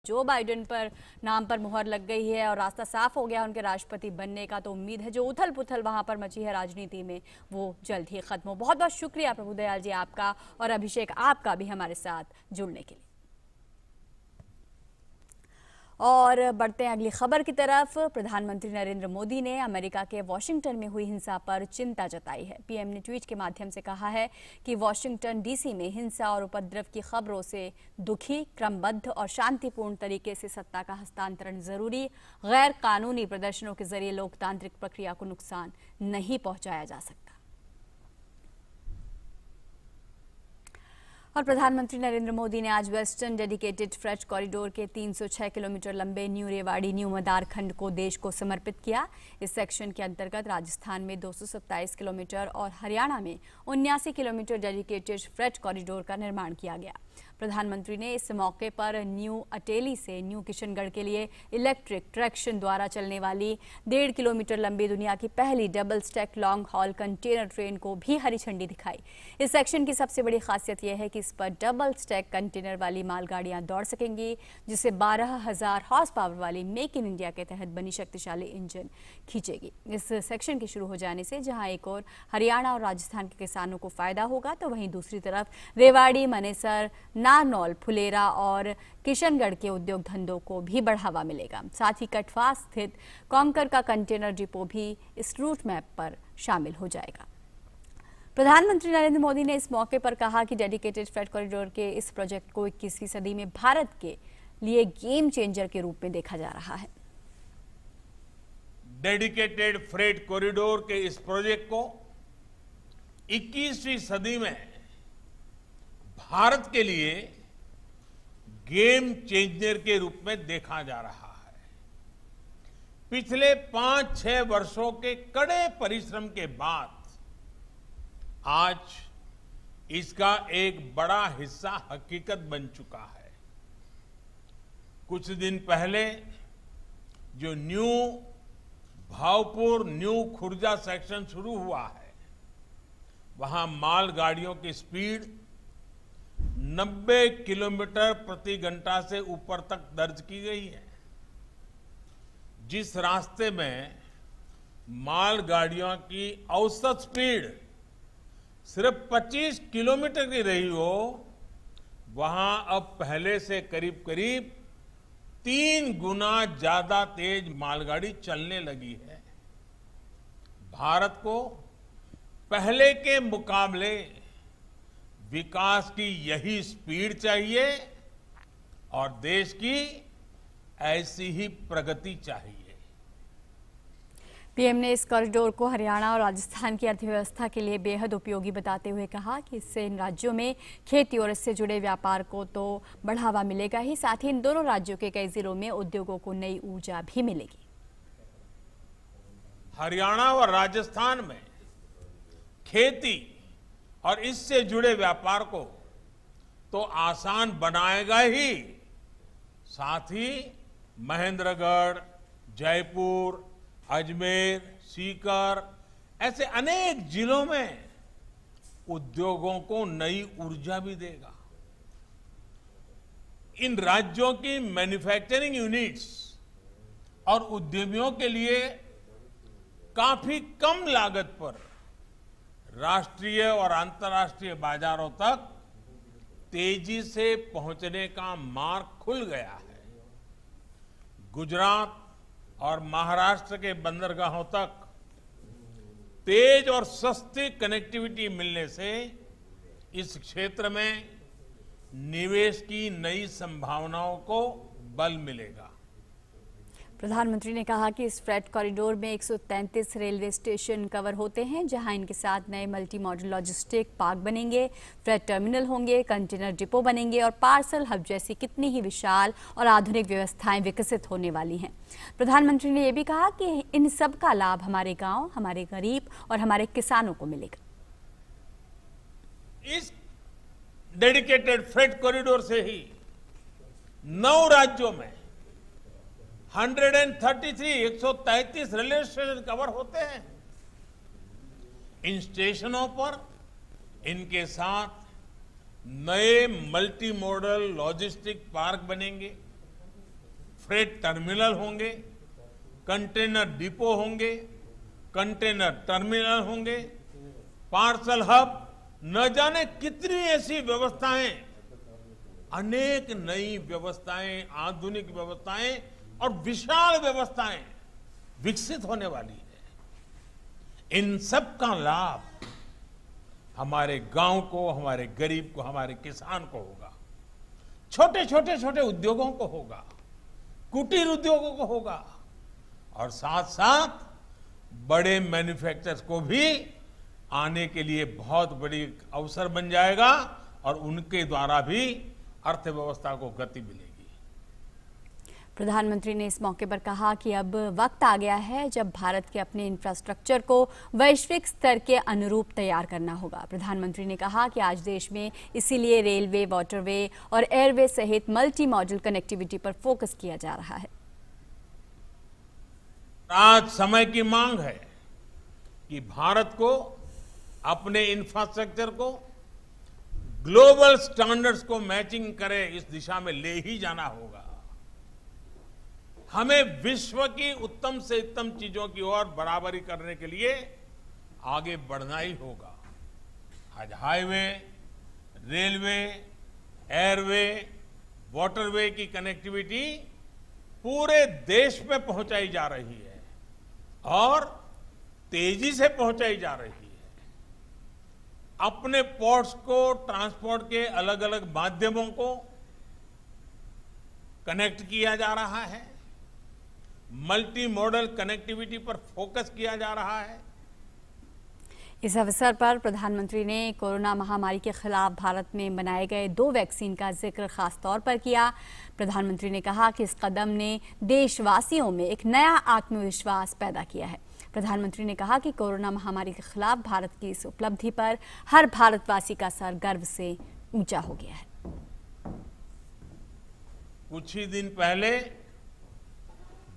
Joe Biden पर नाम पर मुहर लग गई है और रास्ता साफ हो गया उनके राष्ट्रपति बनने का, तो उम्मीद है जो उथल पुथल वहां पर मची है राजनीति में वो जल्द ही खत्म हो। बहुत बहुत शुक्रिया प्रभुदयाल जी आपका और अभिषेक आपका भी हमारे साथ जुड़ने के लिए। और बढ़ते हैं अगली खबर की तरफ। प्रधानमंत्री नरेंद्र मोदी ने अमेरिका के वॉशिंगटन में हुई हिंसा पर चिंता जताई है। पीएम ने ट्वीट के माध्यम से कहा है कि वॉशिंगटन डीसी में हिंसा और उपद्रव की खबरों से दुखी, क्रमबद्ध और शांतिपूर्ण तरीके से सत्ता का हस्तांतरण जरूरी, गैर कानूनी प्रदर्शनों के जरिए लोकतांत्रिक प्रक्रिया को नुकसान नहीं पहुंचाया जा सकता। और प्रधानमंत्री नरेंद्र मोदी ने आज वेस्टर्न डेडिकेटेड फ्रेट कॉरिडोर के 306 किलोमीटर लंबे न्यू रेवाड़ी न्यू मदार खंड को देश को समर्पित किया। इस सेक्शन के अंतर्गत राजस्थान में 227 किलोमीटर और हरियाणा में 79 किलोमीटर डेडिकेटेड फ्रेट कॉरिडोर का निर्माण किया गया। प्रधानमंत्री ने इस मौके पर न्यू अटेली से न्यू किशनगढ़ के लिए इलेक्ट्रिक ट्रैक्शन द्वारा चलने वाली 1.5 किलोमीटर लंबी दुनिया की पहली double stack long haul container train को भी हरी झंडी दिखाई। इस सेक्शन की सबसे बड़ी खासियत यह है कि इस पर डबल स्टैक कंटेनर वाली मालगाड़ियां दौड़ सकेंगी, जिससे 12,000 हॉर्स पावर वाली मेक इन इंडिया के तहत बनी शक्तिशाली इंजन खींचेगी। इस सेक्शन के शुरू हो जाने से जहां एक और हरियाणा और राजस्थान के किसानों को फायदा होगा, तो वहीं दूसरी तरफ रेवाड़ी, मनेसर, नारनौल, फुलेरा और किशनगढ़ के उद्योग धंधों को भी बढ़ावा मिलेगा। साथ ही कटवा स्थित कॉन्कर का कंटेनर डिपो भी इस रूट मैप पर शामिल हो जाएगा। प्रधानमंत्री नरेंद्र मोदी ने इस मौके पर कहा कि डेडिकेटेड फ्रेट कॉरिडोर के इस प्रोजेक्ट को 21वीं सदी में भारत के लिए गेम चेंजर के रूप में देखा जा रहा है। डेडिकेटेड फ्रेट कॉरिडोर के इस प्रोजेक्ट को 21वीं सदी में भारत के लिए गेम चेंजर के रूप में देखा जा रहा है। पिछले 5-6 वर्षों के कड़े परिश्रम के बाद आज इसका एक बड़ा हिस्सा हकीकत बन चुका है। कुछ दिन पहले जो new Bhavpur new Khurja section शुरू हुआ है, वहां मालगाड़ियों की स्पीड 90 किलोमीटर प्रति घंटा से ऊपर तक दर्ज की गई है। जिस रास्ते में मालगाड़ियों की औसत स्पीड सिर्फ 25 किलोमीटर की रही हो, वहां अब पहले से करीब करीब 3 गुना ज्यादा तेज मालगाड़ी चलने लगी है। भारत को पहले के मुकाबले विकास की यही स्पीड चाहिए और देश की ऐसी ही प्रगति चाहिए। पीएम ने इस कॉरिडोर को हरियाणा और राजस्थान की अर्थव्यवस्था के लिए बेहद उपयोगी बताते हुए कहा कि इससे इन राज्यों में खेती और इससे जुड़े व्यापार को तो बढ़ावा मिलेगा ही, साथ ही इन दोनों राज्यों के कई जिलों में उद्योगों को नई ऊर्जा भी मिलेगी। हरियाणा और राजस्थान में खेती और इससे जुड़े व्यापार को तो आसान बनाएगा ही, साथ ही महेंद्रगढ़, जयपुर, अजमेर, सीकर ऐसे अनेक जिलों में उद्योगों को नई ऊर्जा भी देगा। इन राज्यों की मैन्युफैक्चरिंग यूनिट्स और उद्यमियों के लिए काफी कम लागत पर राष्ट्रीय और अंतर्राष्ट्रीय बाजारों तक तेजी से पहुंचने का मार्ग खुल गया है। गुजरात और महाराष्ट्र के बंदरगाहों तक तेज और सस्ती कनेक्टिविटी मिलने से इस क्षेत्र में निवेश की नई संभावनाओं को बल मिलेगा। प्रधानमंत्री ने कहा कि इस फ्रेट कॉरिडोर में 133 रेलवे स्टेशन कवर होते हैं, जहां इनके साथ नए मल्टी मॉडल लॉजिस्टिक पार्क बनेंगे, फ्रेट टर्मिनल होंगे, कंटेनर डिपो बनेंगे और पार्सल हब जैसी कितनी ही विशाल और आधुनिक व्यवस्थाएं विकसित होने वाली हैं। प्रधानमंत्री ने यह भी कहा कि इन सब का लाभ हमारे गांव, हमारे गरीब और हमारे किसानों को मिलेगा। इस डेडिकेटेड फ्रेट कॉरिडोर से ही 9 राज्यों में 133 रेलवे स्टेशन कवर होते हैं। इन स्टेशनों पर इनके साथ नए मल्टी मॉडल लॉजिस्टिक पार्क बनेंगे, फ्रेट टर्मिनल होंगे, कंटेनर डिपो होंगे, कंटेनर टर्मिनल होंगे, पार्सल हब, न जाने कितनी ऐसी व्यवस्थाएं, अनेक नई व्यवस्थाएं, आधुनिक व्यवस्थाएं और विशाल व्यवस्थाएं विकसित होने वाली है। इन सब का लाभ हमारे गांव को, हमारे गरीब को, हमारे किसान को होगा, छोटे उद्योगों को होगा, कुटीर उद्योगों को होगा और साथ साथ बड़े मैन्युफैक्चरर्स को भी आने के लिए बहुत बड़ी अवसर बन जाएगा और उनके द्वारा भी अर्थव्यवस्था को गति मिलेगी। प्रधानमंत्री ने इस मौके पर कहा कि अब वक्त आ गया है जब भारत के अपने इंफ्रास्ट्रक्चर को वैश्विक स्तर के अनुरूप तैयार करना होगा। प्रधानमंत्री ने कहा कि आज देश में इसीलिए रेलवे, वाटरवे और एयरवे सहित मल्टी मॉडल कनेक्टिविटी पर फोकस किया जा रहा है। आज समय की मांग है कि भारत को अपने इंफ्रास्ट्रक्चर को ग्लोबल स्टैंडर्ड्स को मैचिंग करे, इस दिशा में ले ही जाना होगा। हमें विश्व की उत्तम से उत्तम चीजों की ओर बराबरी करने के लिए आगे बढ़ना ही होगा। आज हाईवे, रेलवे, एयरवे, वाटरवे की कनेक्टिविटी पूरे देश में पहुंचाई जा रही है और तेजी से पहुंचाई जा रही है। अपने पोर्ट्स को, ट्रांसपोर्ट के अलग अलग माध्यमों को कनेक्ट किया जा रहा है, मल्टी मॉडल कनेक्टिविटी पर फोकस किया जा रहा है। इस अवसर पर प्रधानमंत्री ने कोरोना महामारी के खिलाफ भारत में बनाए गए 2 वैक्सीन का जिक्र खास तौर पर किया। प्रधानमंत्री ने कहा कि इस कदम ने देशवासियों में एक नया आत्मविश्वास पैदा किया है। प्रधानमंत्री ने कहा कि कोरोना महामारी के खिलाफ भारत की इस उपलब्धि पर हर भारतवासी का सर गर्व से ऊंचा हो गया है। कुछ ही दिन पहले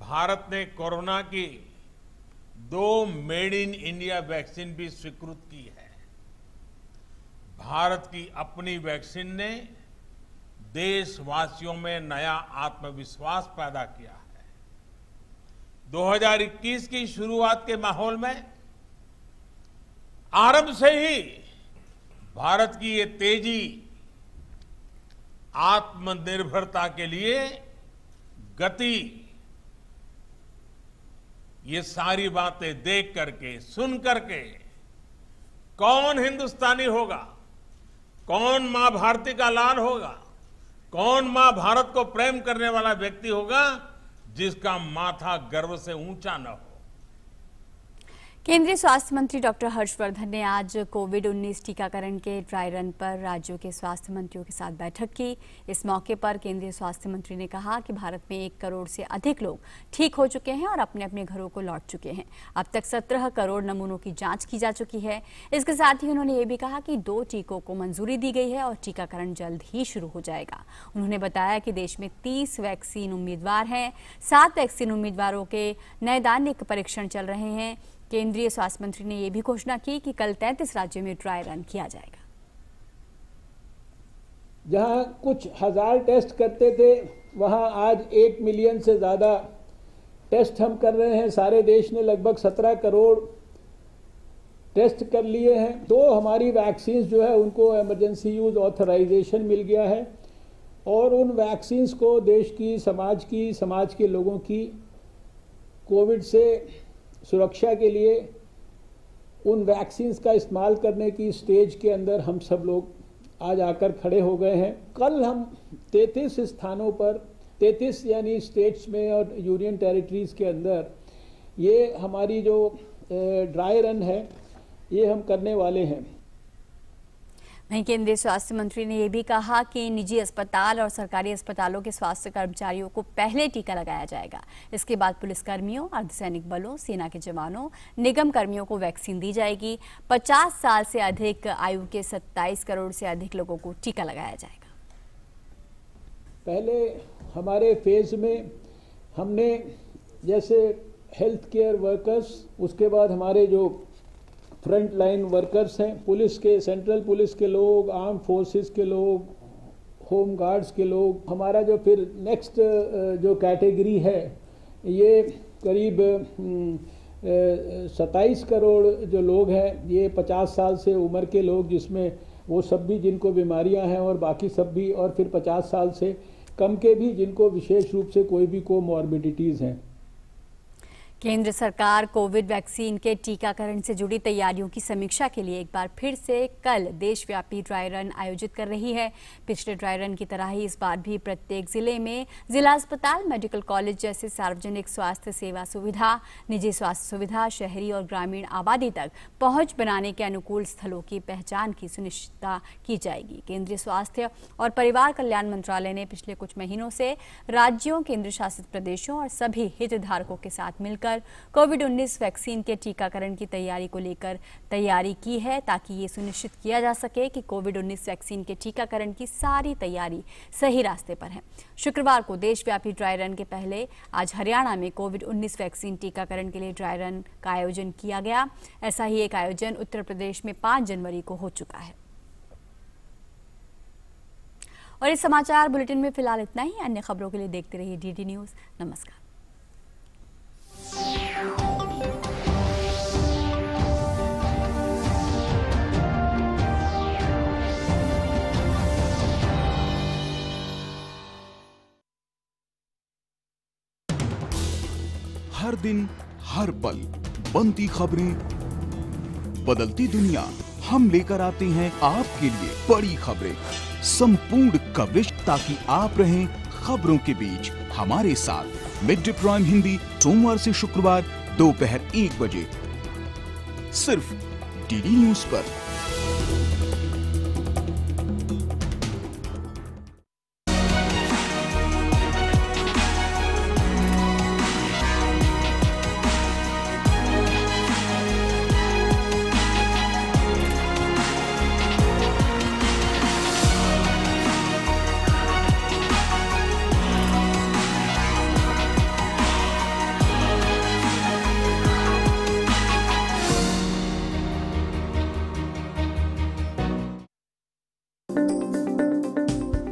भारत ने कोरोना की 2 मेड इन इंडिया वैक्सीन भी स्वीकृत की है। भारत की अपनी वैक्सीन ने देशवासियों में नया आत्मविश्वास पैदा किया है। 2021 की शुरुआत के माहौल में आरंभ से ही भारत की ये तेजी आत्मनिर्भरता के लिए गति, ये सारी बातें देख करके, सुन करके कौन हिंदुस्तानी होगा, कौन मां भारती का लाल होगा, कौन मां भारत को प्रेम करने वाला व्यक्ति होगा जिसका माथा गर्व से ऊंचा न हो। केंद्रीय स्वास्थ्य मंत्री डॉक्टर हर्षवर्धन ने आज कोविड-19 टीकाकरण के ड्राई रन पर राज्यों के स्वास्थ्य मंत्रियों के साथ बैठक की। इस मौके पर केंद्रीय स्वास्थ्य मंत्री ने कहा कि भारत में 1 करोड़ से अधिक लोग ठीक हो चुके हैं और अपने अपने घरों को लौट चुके हैं। अब तक 17 करोड़ नमूनों की जांच की जा चुकी है। इसके साथ ही उन्होंने ये भी कहा कि 2 टीकों को मंजूरी दी गई है और टीकाकरण जल्द ही शुरू हो जाएगा। उन्होंने बताया कि देश में 30 वैक्सीन उम्मीदवार हैं। 7 वैक्सीन उम्मीदवारों के नैदानिक परीक्षण चल रहे हैं। केंद्रीय स्वास्थ्य मंत्री ने यह भी घोषणा की कि कल 33 राज्यों में ड्राई रन किया जाएगा। जहां कुछ हजार टेस्ट करते थे, वहां आज 1 मिलियन से ज़्यादा टेस्ट हम कर रहे हैं। सारे देश ने लगभग 17 करोड़ टेस्ट कर लिए हैं। 2 हमारी वैक्सीन जो है उनको इमरजेंसी यूज ऑथराइजेशन मिल गया है और उन वैक्सीन्स को देश की, समाज के लोगों की कोविड से सुरक्षा के लिए उन वैक्सीन्स का इस्तेमाल करने की स्टेज के अंदर हम सब लोग आज आकर खड़े हो गए हैं। कल हम 33 स्थानों पर, 33 यानी स्टेट्स में और यूनियन टेरिटरीज के अंदर ये हमारी जो ड्राई रन है ये हम करने वाले हैं। वहीं केंद्रीय स्वास्थ्य मंत्री ने यह भी कहा कि निजी अस्पताल और सरकारी अस्पतालों के स्वास्थ्य कर्मचारियों को पहले टीका लगाया जाएगा। इसके बाद पुलिसकर्मियों, अर्धसैनिक बलों, सेना के जवानों, निगम कर्मियों को वैक्सीन दी जाएगी। 50 साल से अधिक आयु के 27 करोड़ से अधिक लोगों को टीका लगाया जाएगा। पहले हमारे फेज में हमने जैसे हेल्थ केयर वर्कर्स, उसके बाद हमारे जो फ्रंट लाइन वर्कर्स हैं, पुलिस के, सेंट्रल पुलिस के लोग, आर्म फोर्सेस के लोग, होम गार्ड्स के लोग। हमारा जो फिर नेक्स्ट जो कैटेगरी है ये करीब 27 करोड़ जो लोग हैं, ये 50 साल से उम्र के लोग, जिसमें वो सब भी जिनको बीमारियां हैं और बाकी सब भी, और फिर 50 साल से कम के भी जिनको विशेष रूप से कोई भी कोमॉर्बिडिटीज़ हैं। केंद्र सरकार कोविड वैक्सीन के टीकाकरण से जुड़ी तैयारियों की समीक्षा के लिए एक बार फिर से कल देशव्यापी ड्राई रन आयोजित कर रही है। पिछले ड्राई रन की तरह ही इस बार भी प्रत्येक जिले में जिला अस्पताल, मेडिकल कॉलेज जैसे सार्वजनिक स्वास्थ्य सेवा सुविधा, निजी स्वास्थ्य सुविधा, शहरी और ग्रामीण आबादी तक पहुंच बनाने के अनुकूल स्थलों की पहचान की सुनिश्चितता की जाएगी। केंद्रीय स्वास्थ्य और परिवार कल्याण मंत्रालय ने पिछले कुछ महीनों से राज्यों, केंद्र शासित प्रदेशों और सभी हितधारकों के साथ मिलकर कोविड-19 वैक्सीन के टीकाकरण की तैयारी को लेकर तैयारी की है, ताकि ये सुनिश्चित किया जा सके कि कोविड-19 वैक्सीन के टीकाकरण की सारी तैयारी सही रास्ते पर है। शुक्रवार को देशव्यापी ड्राई रन के पहले आज हरियाणा में कोविड-19 वैक्सीन टीकाकरण के लिए ड्राई रन का आयोजन किया गया। ऐसा ही एक आयोजन उत्तर प्रदेश में 5 जनवरी को हो चुका है। और इस समाचार बुलेटिन में फिलहाल इतना ही। अन्य खबरों के लिए देखते रहिए डीडी न्यूज़। नमस्कार। हर दिन, हर पल बनती खबरें, बदलती दुनिया, हम लेकर आते हैं आपके लिए बड़ी खबरें, संपूर्ण कवरेज, ताकि आप रहें खबरों के बीच हमारे साथ। मिड डे प्राइम हिंदी सोमवार से शुक्रवार दोपहर 1 बजे सिर्फ डीडी न्यूज पर।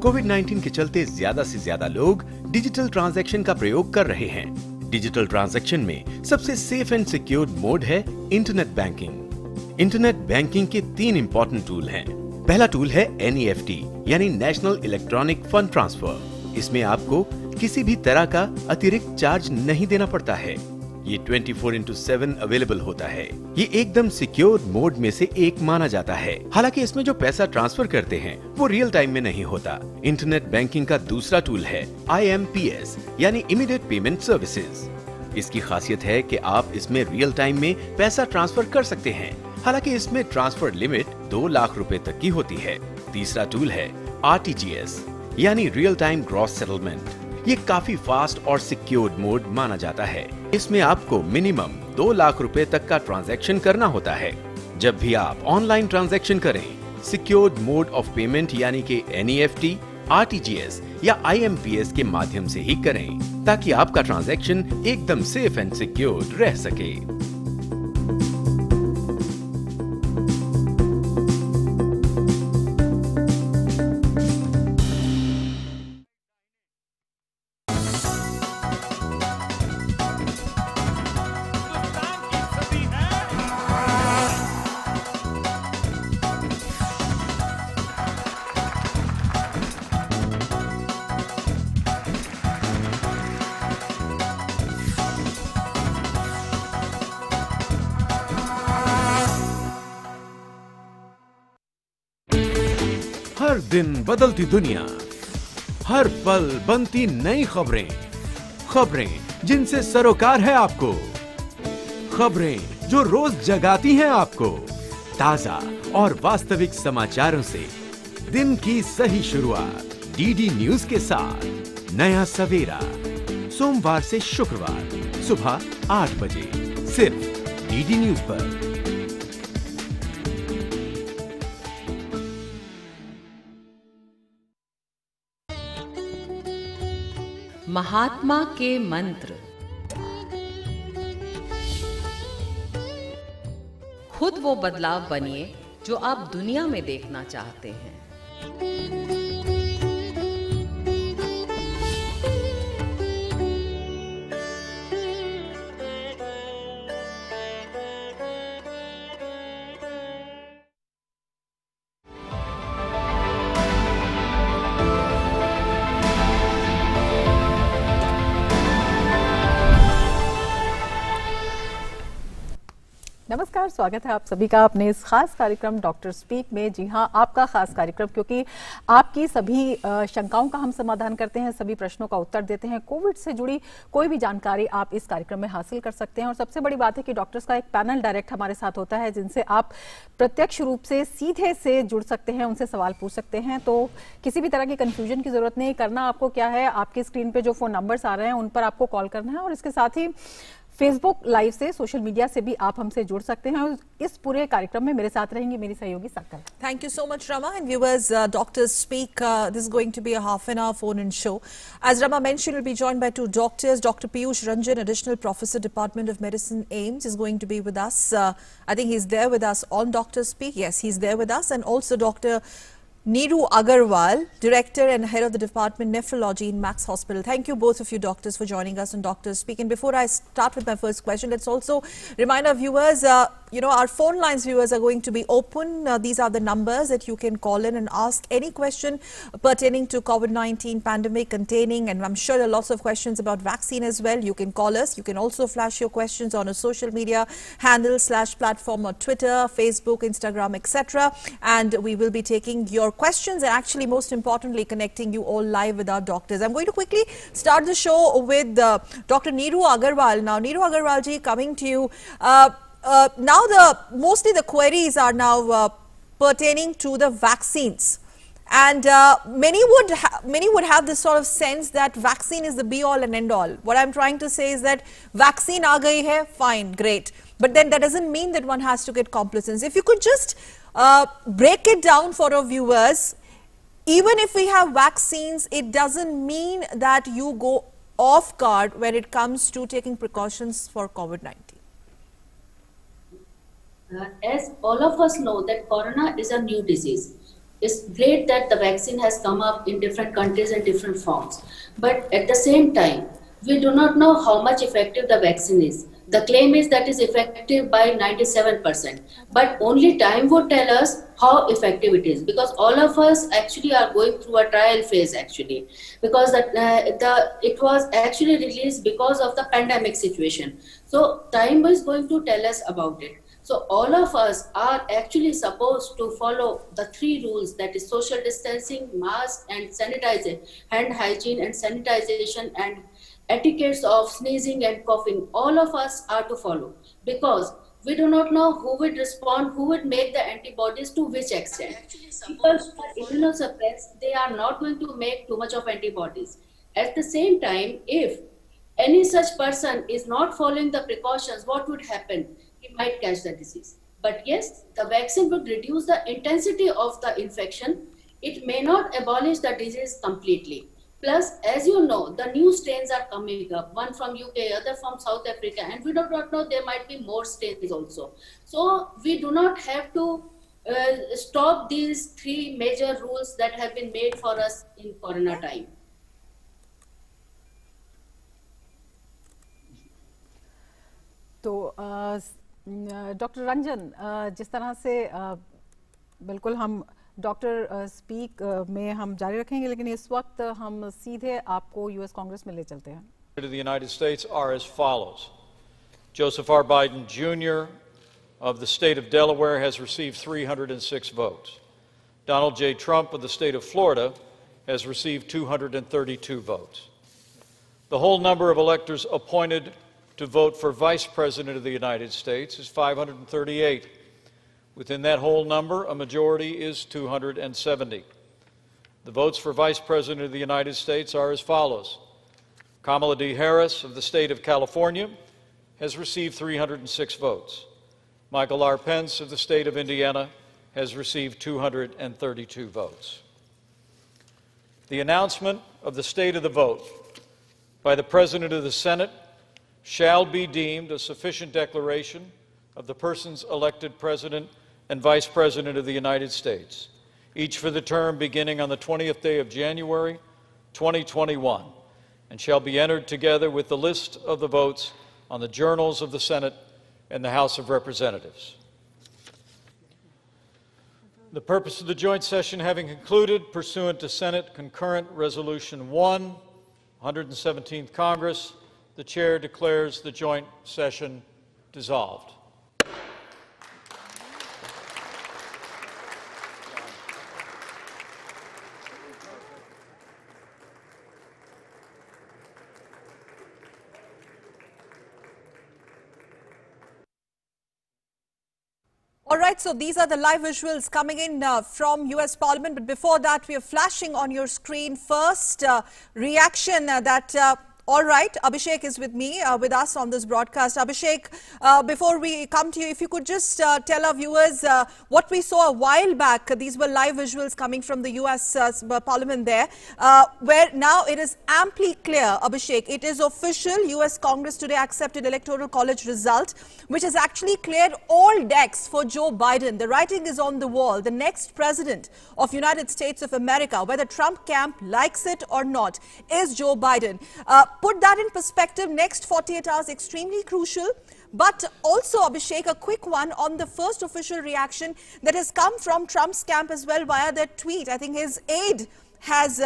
कोविड-19 के चलते ज्यादा से ज्यादा लोग डिजिटल ट्रांजैक्शन का प्रयोग कर रहे हैं। डिजिटल ट्रांजैक्शन में सबसे सेफ एंड सिक्योर्ड मोड है इंटरनेट बैंकिंग। इंटरनेट बैंकिंग के 3 इंपॉर्टेंट टूल हैं। पहला टूल है NEFT यानी नेशनल इलेक्ट्रॉनिक फंड ट्रांसफर। इसमें आपको किसी भी तरह का अतिरिक्त चार्ज नहीं देना पड़ता है। ये 24/7 अवेलेबल होता है। ये एकदम सिक्योर मोड में से एक माना जाता है। हालांकि इसमें जो पैसा ट्रांसफर करते हैं वो रियल टाइम में नहीं होता। इंटरनेट बैंकिंग का दूसरा टूल है IMPS यानी इमीडिएट पेमेंट सर्विसेज। इसकी खासियत है कि आप इसमें रियल टाइम में पैसा ट्रांसफर कर सकते हैं। हालांकि इसमें ट्रांसफर लिमिट 2 लाख रुपए तक की होती है। तीसरा टूल है RTGS यानी रियल टाइम ग्रॉस सेटलमेंट। ये काफी फास्ट और सिक्योर्ड मोड माना जाता है। इसमें आपको मिनिमम 2 लाख रुपए तक का ट्रांजैक्शन करना होता है। जब भी आप ऑनलाइन ट्रांजैक्शन करें, सिक्योर्ड मोड ऑफ पेमेंट यानी कि NEFT, RTGS या IMPS के माध्यम से ही करें, ताकि आपका ट्रांजैक्शन एकदम सेफ एंड सिक्योर्ड रह सके। हर दिन बदलती दुनिया, हर पल बनती नई खबरें, खबरें जिनसे सरोकार है आपको, खबरें जो रोज जगाती हैं आपको। ताजा और वास्तविक समाचारों से दिन की सही शुरुआत डीडी न्यूज के साथ। नया सवेरा सोमवार से शुक्रवार सुबह 8 बजे सिर्फ डीडी न्यूज पर। महात्मा के मंत्र। खुद वो बदलाव बनिए जो आप दुनिया में देखना चाहते हैं। नमस्कार, स्वागत है आप सभी का अपने इस खास कार्यक्रम डॉक्टर स्पीक में। जी हाँ, आपका खास कार्यक्रम, क्योंकि आपकी सभी शंकाओं का हम समाधान करते हैं, सभी प्रश्नों का उत्तर देते हैं। कोविड से जुड़ी कोई भी जानकारी आप इस कार्यक्रम में हासिल कर सकते हैं। और सबसे बड़ी बात है कि डॉक्टर्स का एक पैनल डायरेक्ट हमारे साथ होता है, जिनसे आप प्रत्यक्ष रूप से सीधे से जुड़ सकते हैं, उनसे सवाल पूछ सकते हैं। तो किसी भी तरह की कंफ्यूजन की जरूरत नहीं। करना आपको क्या है, आपकी स्क्रीन पे जो फोन नंबर्स आ रहे हैं उन पर आपको कॉल करना है, और इसके साथ ही फेसबुक लाइव से, सोशल मीडिया से भी आप हमसे जुड़ सकते हैं। और इस पूरे कार्यक्रम में मेरे साथ रहेंगी मेरी सहयोगी सक्कल। Thank you so much, Rama. And viewers, Doctors Speak, this is going to be a half-an-hour phone-in show. As Rama mentioned, we'll be joined by two doctors. Dr. Piyush Ranjan, Additional Professor, Department of Medicine, AIIMS, is going to be with us. I think he's there with us on Doctor Speak. Yes, he's there with us. And also Dr. Neeru Agarwal, Director and Head of the Department Nephrology in Max Hospital. Thank you both of you doctors for joining us on Doctors Speak. And before I start with my first question, let's also remind our viewers, our phone lines, viewers, are going to be open. These are the numbers that you can call in and ask any question pertaining to COVID-19 pandemic containing, and I'm sure there are lots of questions about vaccine as well. You can call us. You can also flash your questions on a social media handle / platform on Twitter, Facebook, Instagram, etc. And we will be taking your questions and actually most importantly connecting you all live with our doctors. I'm going to quickly start the show with Dr. Neeru Agarwal. Now, Neeru Agarwal ji, coming to you. Now mostly the queries are now pertaining to the vaccines, and many would have this sort of sense that vaccine is the be all and end all. What I'm trying to say is that vaccine aa gayi hai, fine, great, but then that doesn't mean that one has to get complacence. If you could just break it down for our viewers, even if we have vaccines, it doesn't mean that you go off guard when it comes to taking precautions for COVID-19. As all of us know that corona is a new disease. It's great that the vaccine has come up in different countries in different forms. But at the same time, we do not know how much effective the vaccine is. The claim is that is effective by 97%. But only time would tell us how effective it is. Because all of us actually are going through a trial phase actually. Because it was actually released because of the pandemic situation. So time is going to tell us about it. So all of us are actually supposed to follow the 3 rules, that is social distancing, mask and sanitizing, hand hygiene and sanitization, and etiquettes of sneezing and coughing. All of us are to follow, because we do not know who would respond, who would make the antibodies to which extent. People who are immunosuppressed, they are not going to make too much of antibodies. At the same time, if any such person is not following the precautions, what would happen? He might catch the disease. But yes, the vaccine would reduce the intensity of the infection. It may not abolish the disease completely. Plus, as you know, the new strains are coming up, one from UK, other from South Africa, and we do not know, there might be more strains also. So we do not have to stop these 3 major rules that have been made for us in corona time. तो doctor Ranjan, जिस तरह से बिल्कुल हम doctor speak में हम जारी रखेंगे, लेकिन इस वक्त हम सीधे आपको यूएस कांग्रेस में ले चलते हैं. To the United States are as follows. Joseph R. Biden Jr. of the state of Delaware has received 306 votes. Donald J. Trump of the state of Florida has received 232 votes. The whole number of electors appointed to vote for Vice President of the United States is 538. Within that whole number, a majority is 270. The votes for Vice President of the United States are as follows. Kamala D. Harris of the state of California has received 306 votes. Michael R. Pence of the state of Indiana has received 232 votes. The announcement of the state of the vote by the President of the Senate shall be deemed a sufficient declaration of the persons elected President and Vice President of the United States, each for the term beginning on the 20th day of January, 2021, and shall be entered together with the list of the votes on the journals of the Senate and the House of Representatives. The purpose of the joint session having concluded, pursuant to Senate Concurrent Resolution 1, 117th Congress, the Chair declares the joint session dissolved. All right, so these are the live visuals coming in from US Parliament. But before that, we are flashing on your screen first reaction that... all right, Abhishek is with me, with us on this broadcast. Abhishek, before we come to you, if you could just tell our viewers what we saw a while back. These were live visuals coming from the US Parliament there, where now it is amply clear, Abhishek, it is official. US Congress today accepted Electoral College result, which has actually cleared all decks for Joe Biden. The writing is on the wall. The next president of United States of America, whether Trump camp likes it or not, is Joe Biden. Put that in perspective, next 48 hours extremely crucial. But also, Abhishek, a quick one on the first official reaction that has come from Trump's camp as well via their tweet. I think his aide has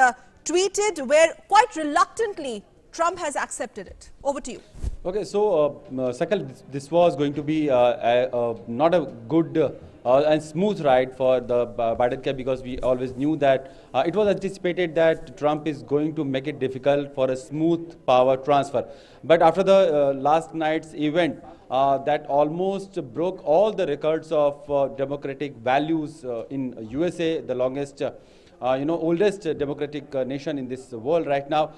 tweeted where quite reluctantly Trump has accepted it. Over to you. Okay, so Sakal, this was going to be not a good and smooth ride for the Biden camp, because we always knew that it was anticipated that Trump is going to make it difficult for a smooth power transfer. But after the last night's event, that almost broke all the records of democratic values in USA, the longest, oldest democratic nation in this world right now.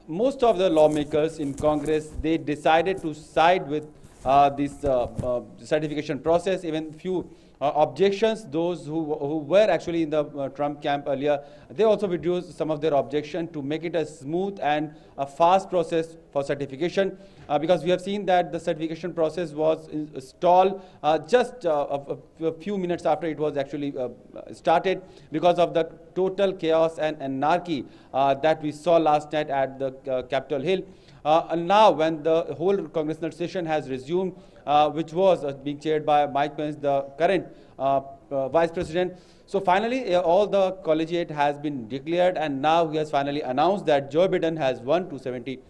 Most of the lawmakers in Congress, they decided to side with this certification process. Even few objections, those who were actually in the Trump camp earlier, they also withdrew some of their objection to make it a smooth and a fast process for certification, because we have seen that the certification process was stalled just a few minutes after it was actually started, because of the total chaos and anarchy that we saw last night at the Capitol Hill. And now, when the whole congressional session has resumed, which was being chaired by Mike Pence, the current vice president. So finally, all the collegiate has been declared, and now he has finally announced that Joe Biden has won 270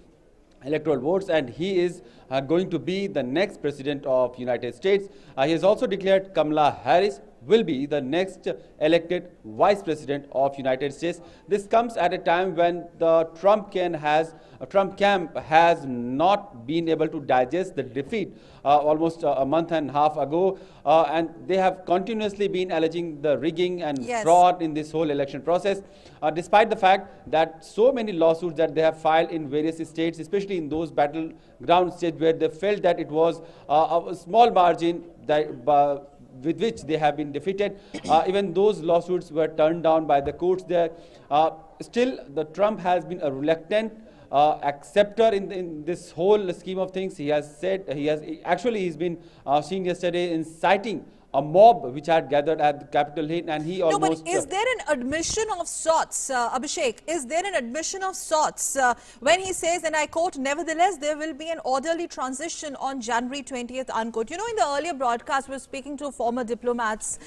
electoral votes, and he is going to be the next president of United States. He has also declared Kamala Harris will be the next elected vice president of United States. This comes at a time when the Trump camp has not been able to digest the defeat almost a month and a half ago, and they have continuously been alleging the rigging and fraud in this whole election process, despite the fact that so many lawsuits that they have filed in various states, especially in those battleground states where they felt that it was a small margin that with which they have been defeated. Even those lawsuits were turned down by the courts there. Still, the Trump has been a reluctant acceptor in this whole scheme of things. He has said, he's been seen yesterday inciting a mob which had gathered at the Capitol Hill, and he almost... No, but is there an admission of sorts, Abhishek? Is there an admission of sorts when he says, and I quote, nevertheless, there will be an orderly transition on January 20th, unquote. You know, in the earlier broadcast, we were speaking to former diplomats,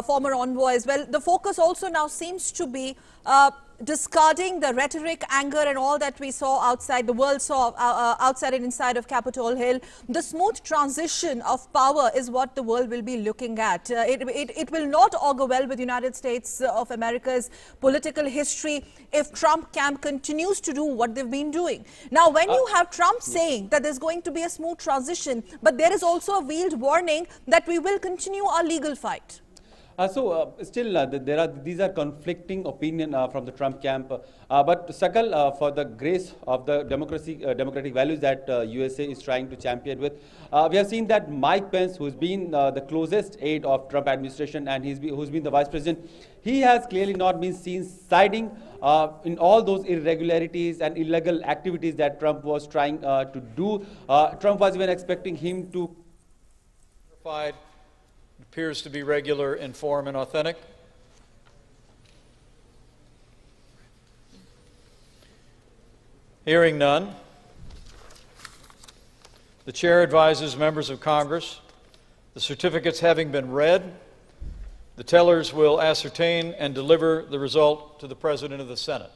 former envoys. Well, the focus also now seems to be discarding the rhetoric, anger and all that we saw outside, the world saw outside and inside of Capitol Hill. The smooth transition of power is what the world will be looking at. It will not augur well with the United States of America's political history if Trump camp continues to do what they've been doing. Now, when you have Trump saying that there's going to be a smooth transition, but there is also a veiled warning that we will continue our legal fight. These are conflicting opinion from the Trump camp. But Sakal, for the grace of the democratic values that USA is trying to champion with, we have seen that Mike Pence, who's been the closest aide of Trump administration and who's been the vice president, he has clearly not been seen siding in all those irregularities and illegal activities that Trump was trying to do. Trump was even expecting him to... Appears to be regular in form and authentic. Hearing none, the chair advises members of Congress, the certificates having been read, the tellers will ascertain and deliver the result to the President of the Senate.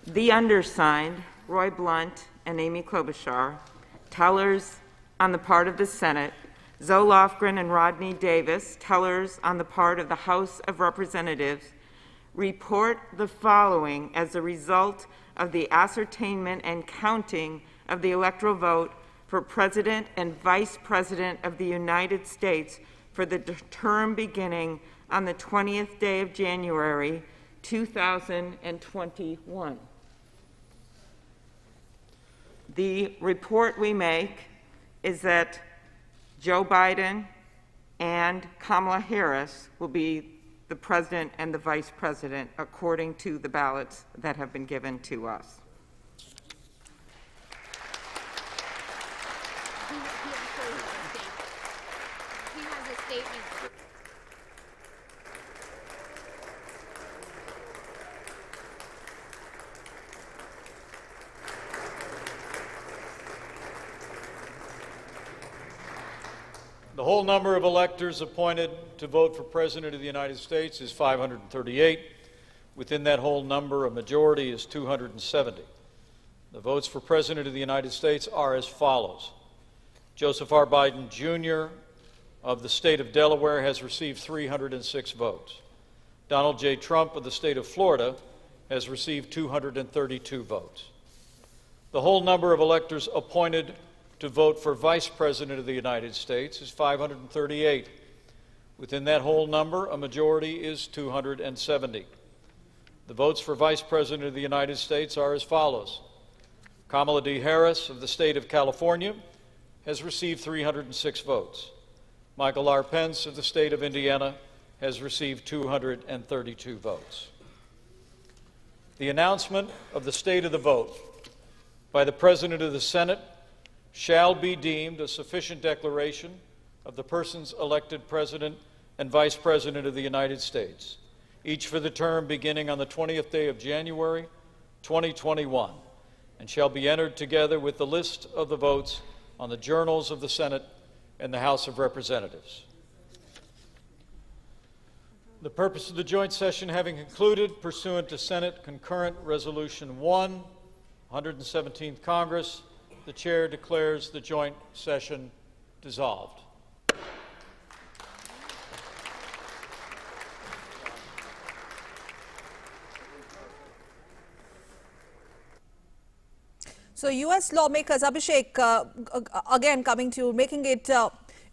The undersigned, Roy Blunt and Amy Klobuchar, tellers on the part of the Senate, Zoe Lofgren and Rodney Davis, tellers on the part of the House of Representatives, report the following as a result of the ascertainment and counting of the electoral vote for President and Vice President of the United States for the term beginning on the 20th day of January, 2021. The report we make is that Joe Biden and Kamala Harris will be the President and the Vice President according to the ballots that have been given to us. The whole number of electors appointed to vote for President of the United States is 538. Within that whole number, a majority is 270. The votes for President of the United States are as follows. Joseph R. Biden, Jr. of the state of Delaware has received 306 votes. Donald J. Trump of the state of Florida has received 232 votes. The whole number of electors appointed to vote for Vice President of the United States is 538. Within that whole number, a majority is 270. The votes for Vice President of the United States are as follows. Kamala D. Harris of the state of California has received 306 votes. Michael R. Pence of the state of Indiana has received 232 votes. The announcement of the state of the vote by the President of the Senate shall be deemed a sufficient declaration of the persons elected President and Vice President of the United States, each for the term beginning on the 20th day of January, 2021, and shall be entered together with the list of the votes on the journals of the Senate and the House of Representatives. The purpose of the joint session having concluded, pursuant to Senate Concurrent Resolution 1, 117th Congress, the Chair declares the joint session dissolved. So U.S. lawmakers, Abhishek, again coming to making it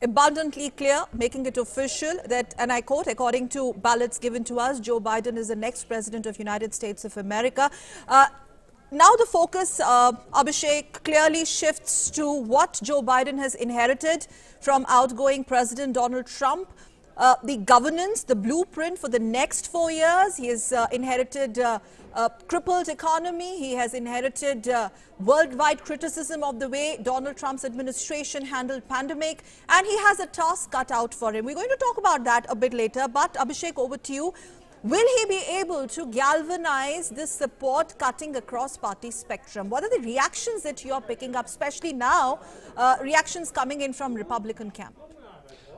abundantly clear, making it official that, and I quote, according to ballots given to us, Joe Biden is the next President of United States of America. Now the focus, Abhishek, clearly shifts to what Joe Biden has inherited from outgoing President Donald Trump. The governance, the blueprint for the next 4 years. He has inherited a crippled economy. He has inherited worldwide criticism of the way Donald Trump's administration handled pandemic. And he has a task cut out for him. We're going to talk about that a bit later. But Abhishek, over to you. Will he be able to galvanize this support cutting across party spectrum? What are the reactions that you are picking up, especially now, reactions coming in from Republican camp?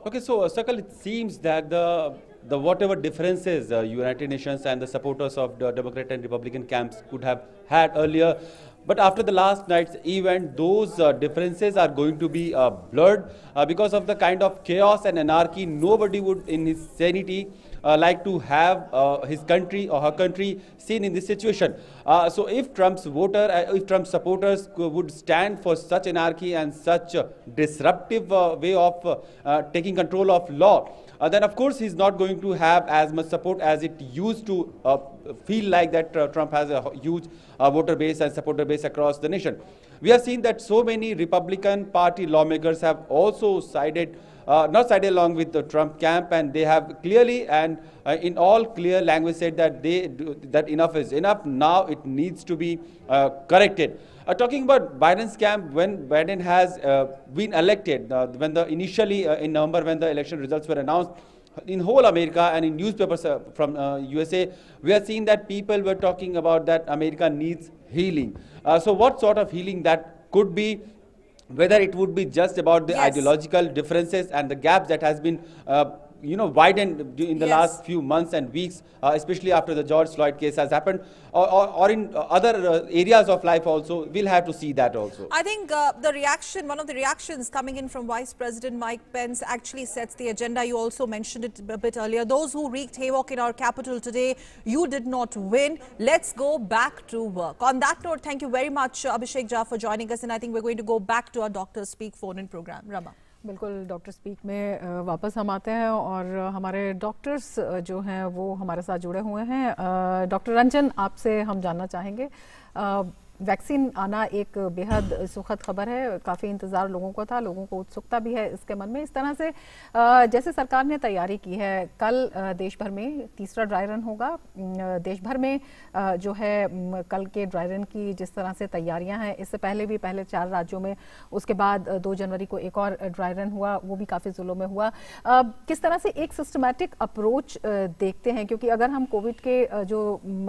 Okay, so Sakal, it seems that the whatever differences United Nations and the supporters of the Democrat and Republican camps could have had earlier, but after the last night's event, those differences are going to be blurred because of the kind of chaos and anarchy. Nobody would, in his sanity, like to have his country or her country seen in this situation. So if Trump's supporters would stand for such anarchy and such a disruptive way of taking control of law, then of course he's not going to have as much support as it used to feel like that Trump has a huge voter base and supporter base across the nation. We have seen that so many Republican Party lawmakers have also not sided along with the Trump camp, and they have clearly and in all clear language said that that enough is enough. Now it needs to be corrected. Talking about Biden's camp, when Biden has been elected, when initially in November when the election results were announced, in whole America and in newspapers from USA, we are seeing that people were talking about that America needs healing. So what sort of healing that could be? Whether it would be just about the ideological differences and the gaps that has been widened in the last few months and weeks, especially after the George Floyd case has happened, or in other areas of life also. We'll have to see that also. I think one of the reactions coming in from Vice President Mike Pence actually sets the agenda. You also mentioned it a bit earlier. Those who wreaked havoc in our capital today, you did not win. Let's go back to work. On that note, thank you very much, Abhishek Jha, for joining us. And I think we're going to go back to our Doctor Speak phone-in program. Rama. बिल्कुल doctor speak में वापस हम आते हैं और हमारे doctors जो हैं वो हमारे साथ जुड़े हुए हैं। डॉक्टर रंजन, आपसे हम जानना चाहेंगे, वैक्सीन आना एक बेहद सुखद खबर है, काफ़ी इंतज़ार लोगों को था, लोगों को उत्सुकता भी है इसके मन में। इस तरह से जैसे सरकार ने तैयारी की है, कल देश भर में तीसरा ड्राई रन होगा। देश भर में जो है कल के ड्राई रन की जिस तरह से तैयारियां हैं, इससे पहले भी पहले 4 राज्यों में, उसके बाद 2 जनवरी को एक और ड्राई रन हुआ, वो भी काफ़ी ज़िलों में हुआ। किस तरह से एक सिस्टमैटिक अप्रोच देखते हैं, क्योंकि अगर हम कोविड के जो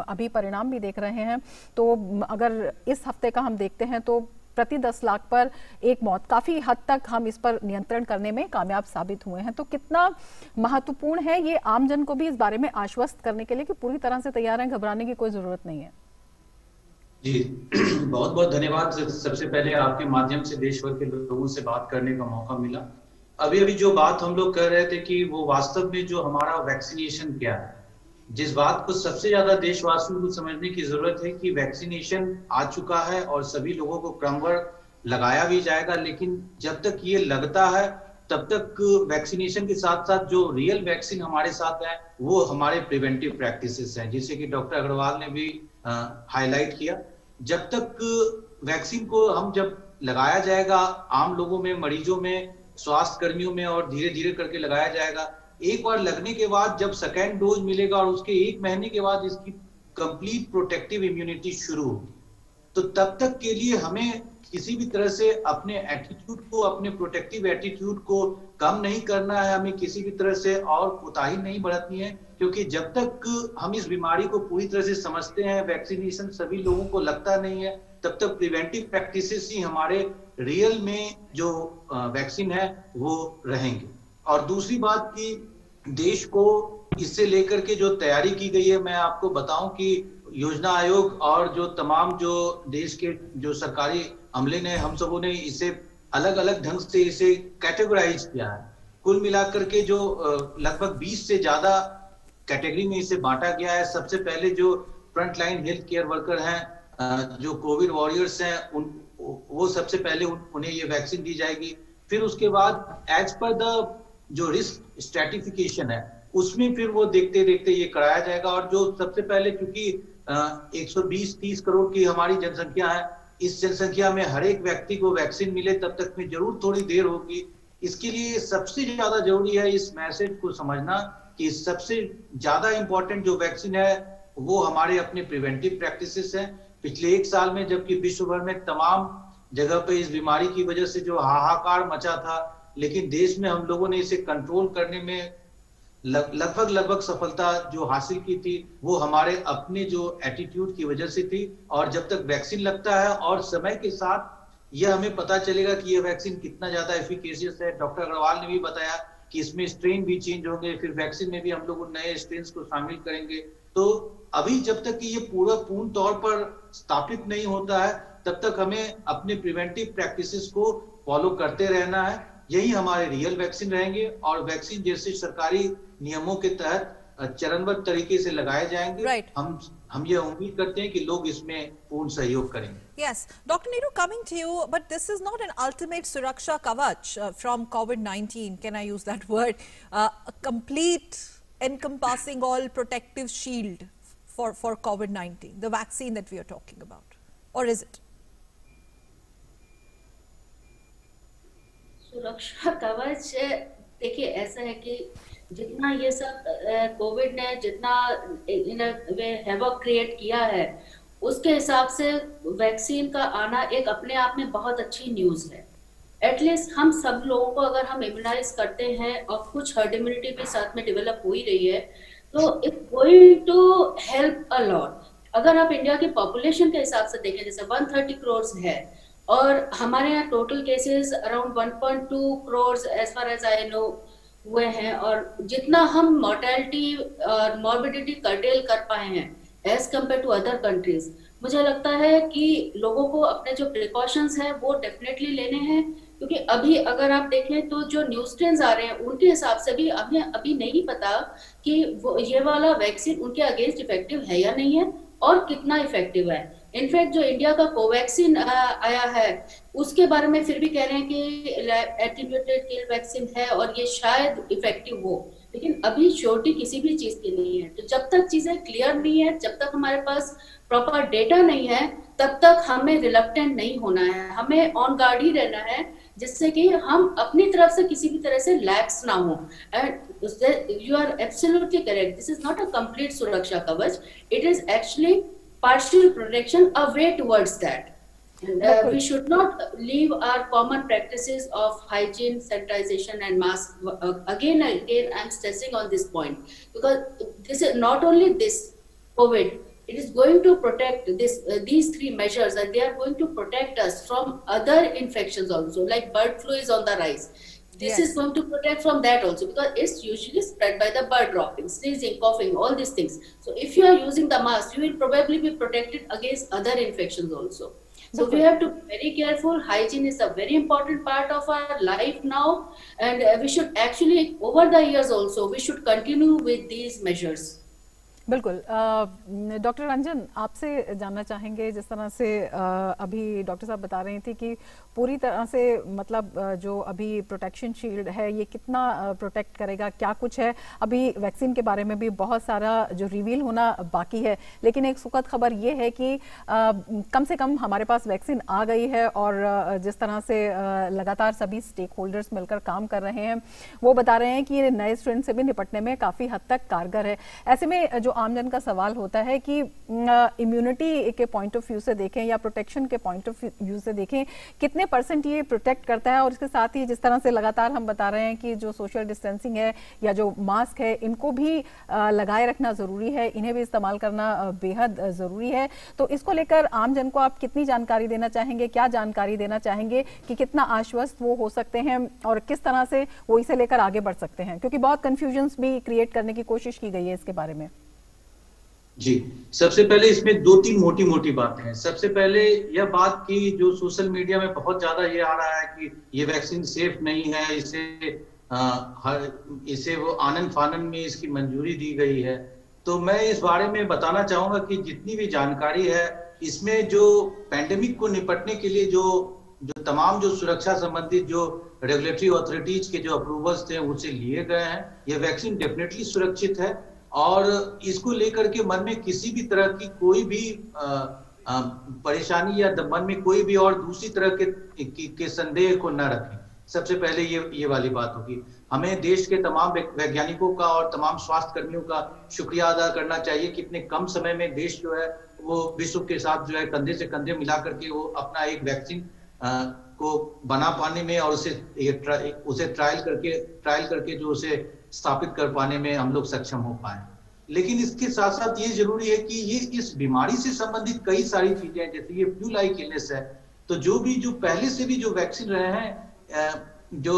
अभी परिणाम भी देख रहे हैं, तो अगर इस हफ्ते का हम देखते हैं तो प्रति 10 लाख पर एक मौत, काफी हद तक हम इस पर नियंत्रण करने में कामयाब साबित हुए हैं। तो कितना महत्वपूर्ण है ये आमजन को भी इस बारे में आश्वस्त करने के लिए कि पूरी तरह से तैयार हैं, घबराने की कोई जरूरत नहीं है। जी बहुत बहुत धन्यवाद। सबसे पहले आपके माध्यम से देश भर के लोगों से बात करने का मौका मिला। अभी जो बात हम लोग कर रहे थे कि वो वास्तव में जो हमारा वैक्सीनेशन क्या है, जिस बात को सबसे ज्यादा देशवासियों को समझने की जरूरत है कि वैक्सीनेशन आ चुका है और सभी लोगों को क्रमवार लगाया भी जाएगा, लेकिन जब तक ये लगता है तब तक वैक्सीनेशन के साथ साथ जो रियल वैक्सीन हमारे साथ है वो हमारे प्रिवेंटिव प्रैक्टिसेस हैं, जिसे कि डॉक्टर अग्रवाल ने भी हाईलाइट किया। जब तक वैक्सीन को हम जब लगाया जाएगा आम लोगों में, मरीजों में, स्वास्थ्य कर्मियों में, और धीरे धीरे करके लगाया जाएगा, एक बार लगने के बाद जब सेकेंड डोज मिलेगा और उसके 1 महीने के बाद इसकी कंप्लीट प्रोटेक्टिव इम्यूनिटी शुरू होगी, तो तब तक के लिए हमें किसी भी तरह से अपने एटीट्यूड को, अपने प्रोटेक्टिव एटीट्यूड को कम नहीं करना है, हमें किसी भी तरह से और कोताही नहीं बरतनी है, क्योंकि जब तक हम इस बीमारी को पूरी तरह से समझते हैं, वैक्सीनेशन सभी लोगों को लगता नहीं है, तब तक प्रिवेंटिव प्रैक्टिसेस ही हमारे रियल में जो वैक्सीन है वो रहेंगे। और दूसरी बात कि देश को इससे लेकर के जो तैयारी की गई है, मैं आपको बताऊं कि योजना आयोग और जो तमाम जो देश के जो सरकारी अमले ने, हम सबों ने इसे अलग अलग ढंग से इसे कैटेगराइज किया है। कुल मिलाकर के जो लगभग 20 से ज्यादा कैटेगरी में इसे बांटा गया है। सबसे पहले जो front line health care worker हैं, जो कोविड वॉरियर्स हैं, वो सबसे पहले उन्हें ये वैक्सीन दी जाएगी। फिर उसके बाद एज पर द जो रिस्क स्ट्रैटिफिकेशन है उसमें फिर वो देखते देखते ये कराया जाएगा। और जो सबसे पहले, क्योंकि 120-30 करोड़ की हमारी जनसंख्या है, इस जनसंख्या में हर एक व्यक्ति को वैक्सीन मिले तब तक में जरूर थोड़ी देर होगी। इसके लिए सबसे ज्यादा जरूरी है इस मैसेज को समझना कि सबसे ज्यादा इंपॉर्टेंट जो वैक्सीन है वो हमारे अपने प्रिवेंटिव प्रैक्टिसेस हैं। पिछले 1 साल में जबकि विश्व भर में तमाम जगह पे इस बीमारी की वजह से जो हाहाकार मचा था, लेकिन देश में हम लोगों ने इसे कंट्रोल करने में लगभग सफलता जो हासिल की थी वो हमारे अपने जो एटीट्यूड की वजह से थी। और जब तक वैक्सीन लगता है और समय के साथ यह हमें पता चलेगा कि यह वैक्सीन कितना ज्यादा एफिकेशियस है। डॉक्टर अग्रवाल ने भी बताया कि इसमें स्ट्रेन भी चेंज होंगे, फिर वैक्सीन में भी हम लोग नए स्ट्रेन को शामिल करेंगे। तो अभी जब तक कि ये पूर्ण तौर पर स्थापित नहीं होता है तब तक हमें अपने प्रिवेंटिव प्रैक्टिसेस को फॉलो करते रहना है। यही हमारे रियल वैक्सीन रहेंगे और वैक्सीन जैसे सरकारी नियमों के तहत चरणबद्ध तरीके से लगाए जाएंगे। हम ये उम्मीद करते हैं कि लोग इसमें पूर्ण सहयोग करेंगे। Yes, Dr. Nehru, coming to you, but this is not an ultimate Suraksha Kavach from COVID-19. Can I use that word? A complete, encompassing, all protective shield for COVID-19, the vaccine that we are talking about, or is it? सुरक्षा कवच देखिए ऐसा है कि जितना ये सब Covid ने जितना हैवॉक क्रिएट किया है उसके हिसाब से वैक्सीन का आना एक अपने आप में बहुत अच्छी न्यूज है। एटलीस्ट हम सब लोगों को अगर हम इम्यूनाइज करते हैं और कुछ हर्ड इम्यूनिटी भी साथ में डेवलप हो ही रही है तो it's going to help a lot. अगर आप इंडिया की पॉपुलेशन के हिसाब से देखें, जैसे 130 करोड़ है और हमारे यहाँ total cases around 1.2 crore as far as I know, हुए हैं और जितना हम मोर्टेलिटी और मॉर्बिडिटी कर्टेल कर पाए हैं as compare to other countries, मुझे लगता है कि लोगों को अपने जो प्रिकॉशंस हैं वो डेफिनेटली लेने हैं, क्योंकि अभी अगर आप देखें तो जो न्यूज ट्रेंड्स आ रहे हैं उनके हिसाब से भी हमें अभी नहीं पता कि वो ये वाला वैक्सीन उनके अगेंस्ट इफेक्टिव है या नहीं है और कितना इफेक्टिव है। इनफैक्ट जो इंडिया का कोवैक्सीन आया है उसके बारे में फिर भी कह रहे हैं कि एट्रीब्यूटेड किल वैक्सीन है और ये शायद इफेक्टिव हो, लेकिन अभी श्योरिटी किसी भी चीज की नहीं है। तो जब तक चीजें क्लियर नहीं है, जब तक हमारे पास प्रॉपर डेटा नहीं है, तब तक हमें रिलक्टेंट नहीं होना है, हमें ऑन गार्ड ही रहना है, जिससे कि हम अपनी तरफ से किसी भी तरह से लैक्स ना हो। And you are absolutely correct, this is not a complete सुरक्षा कवच, it is actually partial protection, a way towards that. And we should not leave our common practices of hygiene, sanitization and mask. Again, I'm stressing on this point, because this is not only this COVID, it is going to protect these three measures, and they are going to protect us from other infections also, like bird flu is on the rise. This is going to protect from that also, because it's usually spread by the bird dropping, sneezing, coughing, all these things. So if you are using the mask, you will probably be protected against other infections also. So we have to be very careful. Hygiene is a very important part of our life now, and we should actually, over the years also, we should continue with these measures. बिल्कुल। Doctor Ranjan, आपसे जानना चाहेंगे, जिस तरह से अभी doctor साहब बता रही थी कि पूरी तरह से मतलब जो अभी प्रोटेक्शन शील्ड है ये कितना प्रोटेक्ट करेगा, क्या कुछ है, अभी वैक्सीन के बारे में भी बहुत सारा जो रिवील होना बाकी है, लेकिन एक सुखद खबर ये है कि कम से कम हमारे पास वैक्सीन आ गई है और जिस तरह से लगातार सभी स्टेक होल्डर्स मिलकर काम कर रहे हैं वो बता रहे हैं कि ये नए स्ट्रेन से भी निपटने में काफ़ी हद तक कारगर है। ऐसे में जो आमजन का सवाल होता है कि इम्यूनिटी के पॉइंट ऑफ व्यू से देखें या प्रोटेक्शन के पॉइंट ऑफ व्यू से देखें, कितने % ये प्रोटेक्ट करता है, और इसके साथ ही जिस तरह से लगातार हम बता रहे हैं कि जो सोशल डिस्टेंसिंग है या जो मास्क है इनको भी लगाए रखना जरूरी है, इन्हें भी इस्तेमाल करना बेहद जरूरी है। तो इसको लेकर आमजन को आप कितनी जानकारी देना चाहेंगे, क्या जानकारी देना चाहेंगे कि कितना आश्वस्त वो हो सकते हैं और किस तरह से वो इसे लेकर आगे बढ़ सकते हैं, क्योंकि बहुत कंफ्यूजन्स भी क्रिएट करने की कोशिश की गई है इसके बारे में। जी, सबसे पहले इसमें 2-3 मोटी बातें हैं। सबसे पहले यह बात कि जो सोशल मीडिया में बहुत ज्यादा ये आ रहा है कि ये वैक्सीन सेफ नहीं है, इसे वो आनन फानन में इसकी मंजूरी दी गई है, तो मैं इस बारे में बताना चाहूंगा कि जितनी भी जानकारी है इसमें जो पैंडेमिक को निपटने के लिए जो तमाम जो सुरक्षा संबंधित जो रेगुलेटरी अथॉरिटीज के जो अप्रूवल्स थे उसे लिए गए हैं। यह वैक्सीन डेफिनेटली सुरक्षित है और इसको लेकर के मन में किसी भी तरह की कोई भी परेशानी या मन में कोई भी और दूसरी तरह के संदेह को न रखें। सबसे पहले ये वाली बात होगी। हमें देश के तमाम वैज्ञानिकों का और तमाम स्वास्थ्य कर्मियों का शुक्रिया अदा करना चाहिए कि इतने कम समय में देश जो है वो विश्व के साथ जो है कंधे से कंधे मिला करके वो अपना एक वैक्सीन को बना पाने में और उसे ट्रायल करके जो उसे स्थापित कर पाने में हम लोग सक्षम हो पाए। लेकिन इसके साथ साथ ये जरूरी है कि ये इस बीमारी से संबंधित कई सारी चीजें हैं, जैसे ये फ्लू लाइक इलनेस है, तो जो पहले से भी जो वैक्सीन रहे हैं, जो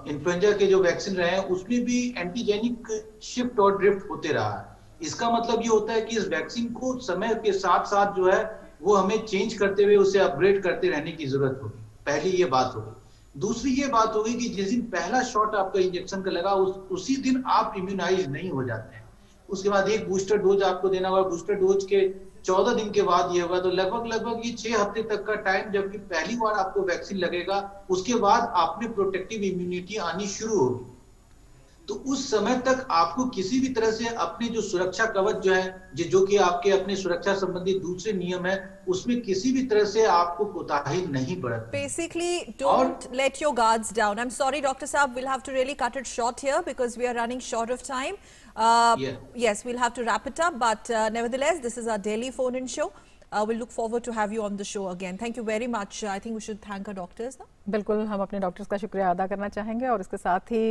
इन्फ्लुएंजा के जो वैक्सीन रहे हैं उसमें भी एंटीजेनिक शिफ्ट और ड्रिफ्ट होते रहा है। इसका मतलब ये होता है कि इस वैक्सीन को समय के साथ साथ जो है वो हमें चेंज करते हुए उसे अपग्रेड करते रहने की जरूरत होगी। पहली ये बात होगी। दूसरी ये बात होगी कि जिस दिन पहला शॉट आपका इंजेक्शन का लगा उसी दिन आप इम्यूनाइज नहीं हो जाते हैं। उसके बाद एक बूस्टर डोज आपको देना होगा। बूस्टर डोज के 14 दिन के बाद ये होगा, तो लगभग ये 6 हफ्ते तक का टाइम जबकि पहली बार आपको वैक्सीन लगेगा, उसके बाद आप में प्रोटेक्टिव इम्यूनिटी आनी शुरू होगी। तो उस समय तक आपको किसी भी तरह से अपने जो सुरक्षा कवच जो है, जो कि आपके अपने सुरक्षा संबंधी दूसरे नियम है, उसमें किसी भी तरह से आपको कोताही नहीं बरतनी। Basically, don't let your guards down. I'm sorry, Dr. Saab, we'll have to really cut it short here because we are running short of time. Yes, we'll have to wrap it up, but nevertheless, this is our daily phone-in show. We'll look forward to have you on the show again. Thank you very much. I think we should thank our doctors now. बिल्कुल, हम अपने doctors का शुक्रिया अदा करना चाहेंगे और इसके साथ ही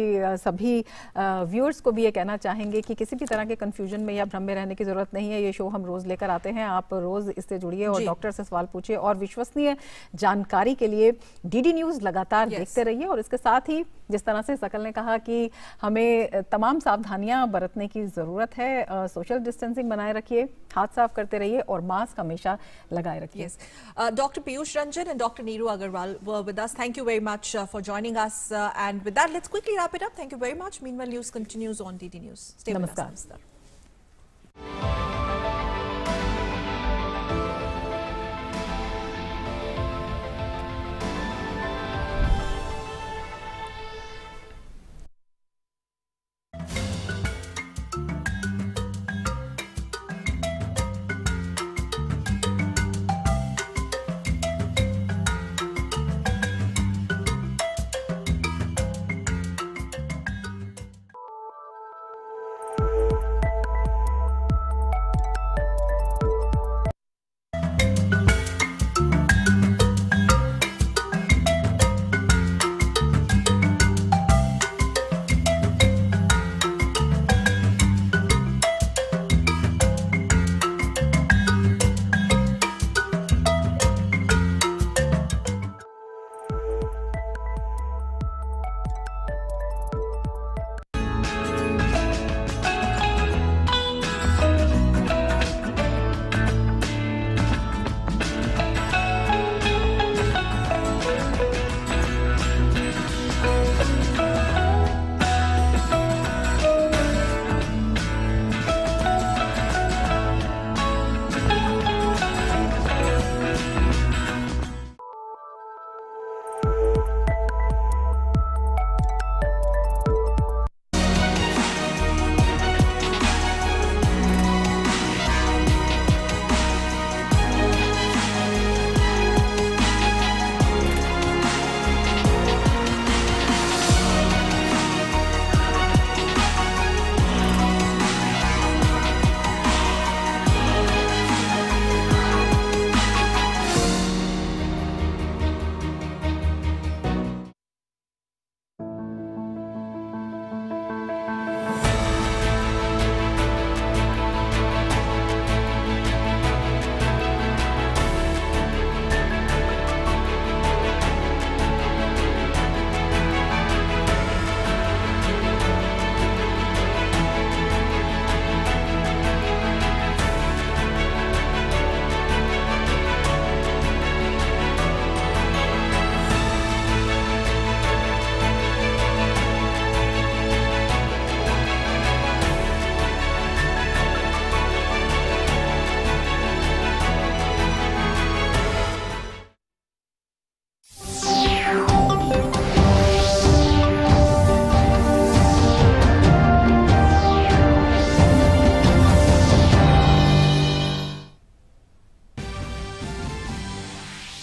सभी व्यूअर्स को भी ये कहना चाहेंगे कि किसी भी तरह के कंफ्यूजन में या भ्रम में रहने की ज़रूरत नहीं है। ये शो हम रोज़ लेकर आते हैं, आप रोज़ इससे जुड़िए और डॉक्टर से सवाल पूछिए और विश्वसनीय जानकारी के लिए डीडी न्यूज़ लगातार देखते रहिए। और इसके साथ ही जिस तरह से सकल ने कहा कि हमें तमाम सावधानियाँ बरतने की ज़रूरत है, सोशल डिस्टेंसिंग बनाए रखिए, हाथ साफ करते रहिए और मास्क हमेशा लगाए रखिए। Dr. Piyush Ranjan and Dr. Neeru Agarwal were with us. Thank you very much for joining us. And with that, let's quickly wrap it up. Thank you very much. Meanwhile, news continues on DD News. Stay with us. Namaskar.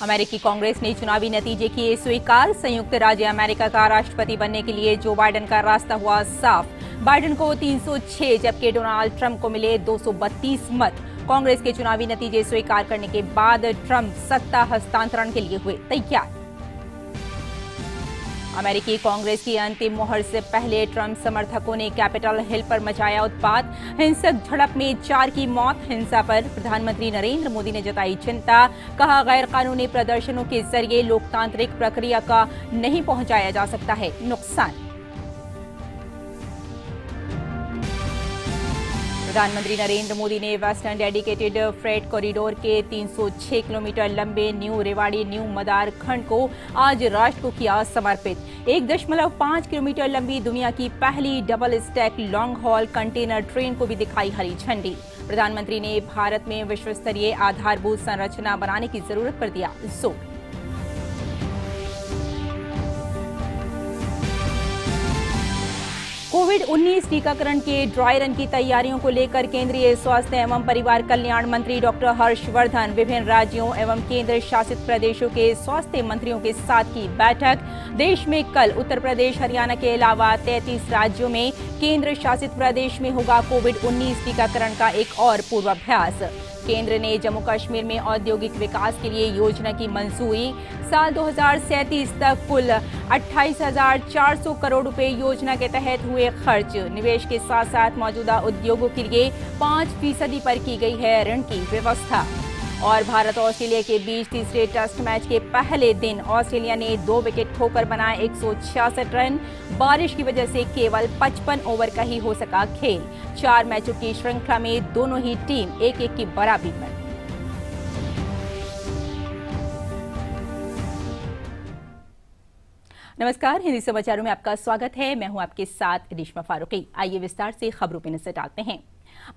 अमेरिकी कांग्रेस ने चुनावी नतीजे किए स्वीकार। संयुक्त राज्य America का राष्ट्रपति बनने के लिए जो बाइडेन का रास्ता हुआ साफ। बाइडेन को 306 जबकि डोनाल्ड ट्रंप को मिले 232 मत। कांग्रेस के चुनावी नतीजे स्वीकार करने के बाद ट्रंप सत्ता हस्तांतरण के लिए हुए तैयार। अमेरिकी कांग्रेस की अंतिम मोहर से पहले ट्रंप समर्थकों ने कैपिटल हिल पर मचाया उत्पात। हिंसक झड़प में 4 की मौत। हिंसा पर प्रधानमंत्री नरेंद्र मोदी ने जताई चिंता। कहा, गैर कानूनी प्रदर्शनों के जरिए लोकतांत्रिक प्रक्रिया का नहीं पहुंचाया जा सकता है नुकसान। प्रधानमंत्री नरेंद्र मोदी ने वेस्टर्न डेडिकेटेड फ्रेट कॉरिडोर के 306 किलोमीटर लंबे न्यू रेवाड़ी न्यू मदार खंड को आज राष्ट्र को किया समर्पित। 1.5 किलोमीटर लंबी दुनिया की पहली double stack long haul container train को भी दिखाई हरी झंडी। प्रधानमंत्री ने भारत में विश्व स्तरीय आधारभूत संरचना बनाने की जरूरत पर दिया जोर। कोविड-19 टीकाकरण के ड्राई रन की तैयारियों को लेकर केंद्रीय स्वास्थ्य एवं परिवार कल्याण मंत्री डॉक्टर हर्षवर्धन विभिन्न राज्यों एवं केंद्र शासित प्रदेशों के स्वास्थ्य मंत्रियों के साथ की बैठक। देश में कल उत्तर प्रदेश, हरियाणा के अलावा 33 राज्यों में केंद्र शासित प्रदेश में होगा कोविड-19 टीकाकरण का एक और पूर्वाभ्यास। केंद्र ने जम्मू कश्मीर में औद्योगिक विकास के लिए योजना की मंजूरी। साल 2037 तक कुल 28,400 करोड़ रुपए योजना के तहत हुए खर्च। निवेश के साथ साथ मौजूदा उद्योगों के लिए 5% पर की गई है ऋण की व्यवस्था। और भारत और ऑस्ट्रेलिया के बीच तीसरे टेस्ट मैच के पहले दिन ऑस्ट्रेलिया ने 2 विकेट खोकर बनाए 166 रन। बारिश की वजह से केवल 55 ओवर का ही हो सका खेल। 4 मैचों की श्रृंखला में दोनों ही टीम 1-1 की बराबरी पर। नमस्कार, हिंदी समाचारों में आपका स्वागत है। मैं हूं आपके साथ रेशमा फारूकी। आइए विस्तार से खबरों पर नजर डालते हैं।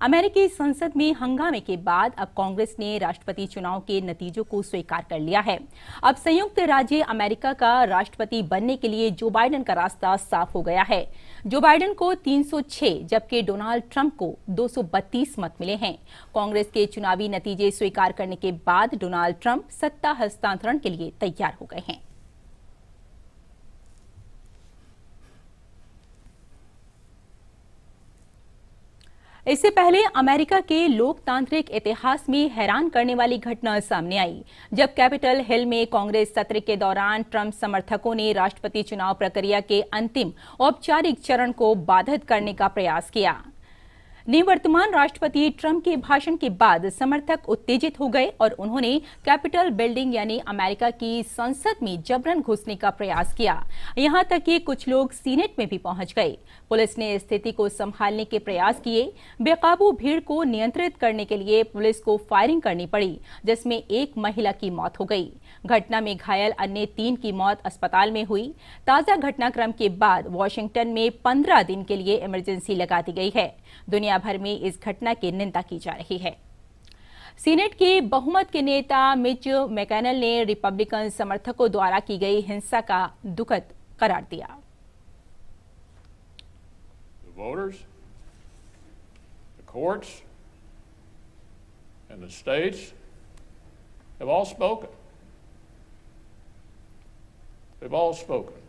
अमेरिकी संसद में हंगामे के बाद अब कांग्रेस ने राष्ट्रपति चुनाव के नतीजों को स्वीकार कर लिया है। अब संयुक्त राज्य अमेरिका का राष्ट्रपति बनने के लिए जो बाइडेन का रास्ता साफ हो गया है। जो बाइडेन को 306 जबकि डोनाल्ड ट्रंप को 232 मत मिले हैं। कांग्रेस के चुनावी नतीजे स्वीकार करने के बाद डोनाल्ड ट्रंप सत्ता हस्तांतरण के लिए तैयार हो गए हैं। इससे पहले अमेरिका के लोकतांत्रिक इतिहास में हैरान करने वाली घटना सामने आई, जब कैपिटल हिल में कांग्रेस सत्र के दौरान ट्रंप समर्थकों ने राष्ट्रपति चुनाव प्रक्रिया के अंतिम औपचारिक चरण को बाधित करने का प्रयास किया। निवर्तमान राष्ट्रपति ट्रंप के भाषण के बाद समर्थक उत्तेजित हो गए और उन्होंने कैपिटल बिल्डिंग यानी अमेरिका की संसद में जबरन घुसने का प्रयास किया। यहां तक कि कुछ लोग सीनेट में भी पहुंच गए। पुलिस ने स्थिति को संभालने के प्रयास किए। बेकाबू भीड़ को नियंत्रित करने के लिए पुलिस को फायरिंग करनी पड़ी, जिसमें एक महिला की मौत हो गई। घटना में घायल अन्य 3 की मौत अस्पताल में हुई। ताजा घटनाक्रम के बाद वॉशिंगटन में 15 दिन के लिए इमरजेंसी लगा दी गई है। दुनिया भर में इस घटना की निंदा की जा रही है। सीनेट के बहुमत के नेता मिच मैकनेल ने रिपब्लिकन समर्थकों द्वारा की गई हिंसा का दुखद करार दिया। The voters, the courts, and the states have all spoken. They've all spoken.